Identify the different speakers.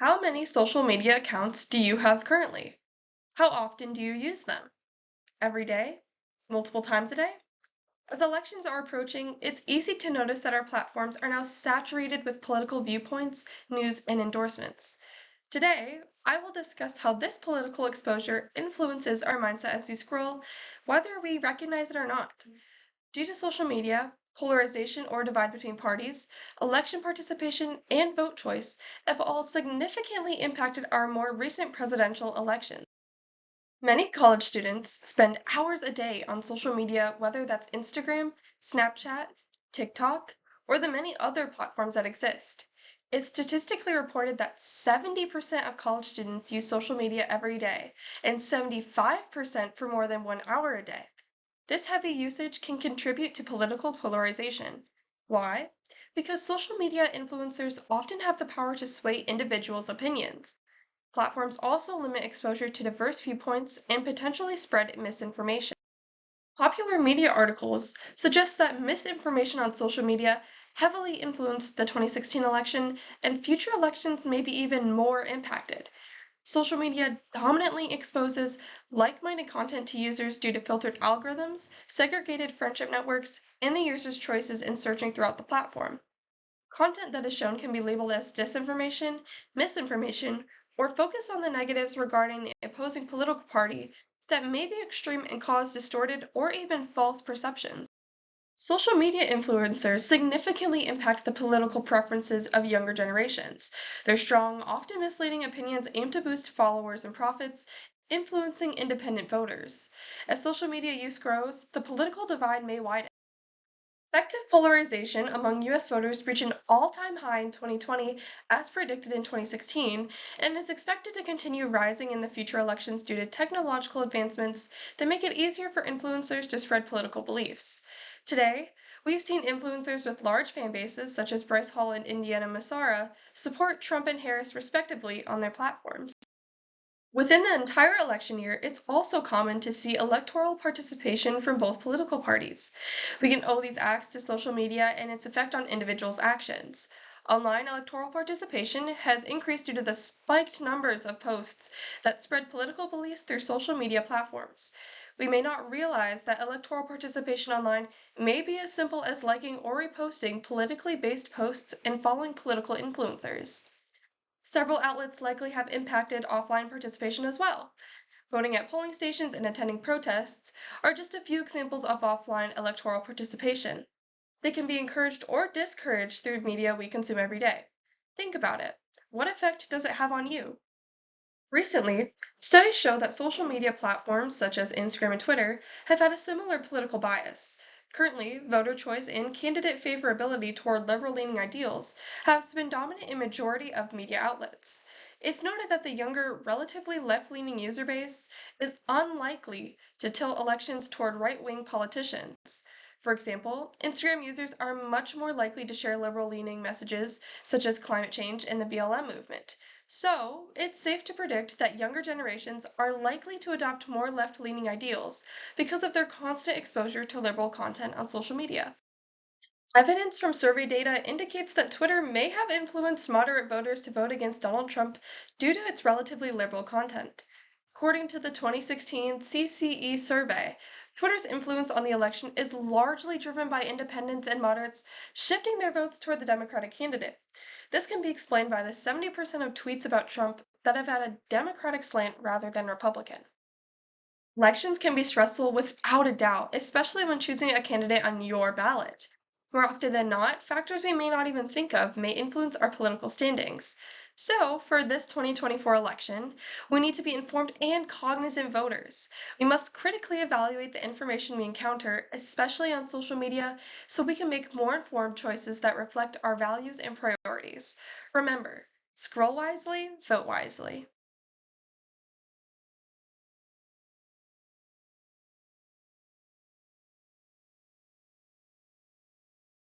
Speaker 1: How many social media accounts do you have currently? How often do you use them? Every day? Multiple times a day? As elections are approaching, it's easy to notice that our platforms are now saturated with political viewpoints, news, and endorsements. Today, I will discuss how this political exposure influences our mindset as we scroll, whether we recognize it or not. Due to social media, polarization or divide between parties, election participation, and vote choice have all significantly impacted our more recent presidential elections. Many college students spend hours a day on social media, whether that's Instagram, Snapchat, TikTok, or the many other platforms that exist. It's statistically reported that 70% of college students use social media every day, and 75% for more than 1 hour a day. This heavy usage can contribute to political polarization. Why? Because social media influencers often have the power to sway individuals' opinions. Platforms also limit exposure to diverse viewpoints and potentially spread misinformation. Popular media articles suggest that misinformation on social media heavily influenced the 2016 election, and future elections may be even more impacted. Social media dominantly exposes like-minded content to users due to filtered algorithms, segregated friendship networks, and the user's choices in searching throughout the platform. Content that is shown can be labeled as disinformation, misinformation, or focus on the negatives regarding the opposing political party that may be extreme and cause distorted or even false perceptions. Social media influencers significantly impact the political preferences of younger generations. Their strong, often misleading opinions aim to boost followers and profits, influencing independent voters. As social media use grows, the political divide may widen. Effective polarization among U.S. voters reached an all-time high in 2020, as predicted in 2016, and is expected to continue rising in the future elections due to technological advancements that make it easier for influencers to spread political beliefs. Today, we've seen influencers with large fan bases, such as Bryce Hall and Indiana Massara, support Trump and Harris respectively on their platforms. Within the entire election year, it's also common to see electoral participation from both political parties. We can owe these acts to social media and its effect on individuals' actions. Online electoral participation has increased due to the spiked numbers of posts that spread political beliefs through social media platforms. We may not realize that electoral participation online may be as simple as liking or reposting politically based posts and following political influencers. Several outlets likely have impacted offline participation as well. Voting at polling stations and attending protests are just a few examples of offline electoral participation. They can be encouraged or discouraged through media we consume every day. Think about it. What effect does it have on you? Recently, studies show that social media platforms such as Instagram and Twitter have had a similar political bias. Currently, voter choice and candidate favorability toward liberal-leaning ideals has been dominant in majority of media outlets. It's noted that the younger, relatively left-leaning user base is unlikely to tilt elections toward right-wing politicians. For example, Instagram users are much more likely to share liberal-leaning messages such as climate change and the BLM movement. So, it's safe to predict that younger generations are likely to adopt more left-leaning ideals because of their constant exposure to liberal content on social media. Evidence from survey data indicates that Twitter may have influenced moderate voters to vote against Donald Trump due to its relatively liberal content. According to the 2016 CCE survey, Twitter's influence on the election is largely driven by independents and moderates shifting their votes toward the Democratic candidate. This can be explained by the 70% of tweets about Trump that have had a Democratic slant rather than Republican. Elections can be stressful without a doubt, especially when choosing a candidate on your ballot. More often than not, factors we may not even think of may influence our political standings. So, for this 2024 election, we need to be informed and cognizant voters. We must critically evaluate the information we encounter, especially on social media, so we can make more informed choices that reflect our values and priorities. Remember, scroll wisely, vote wisely.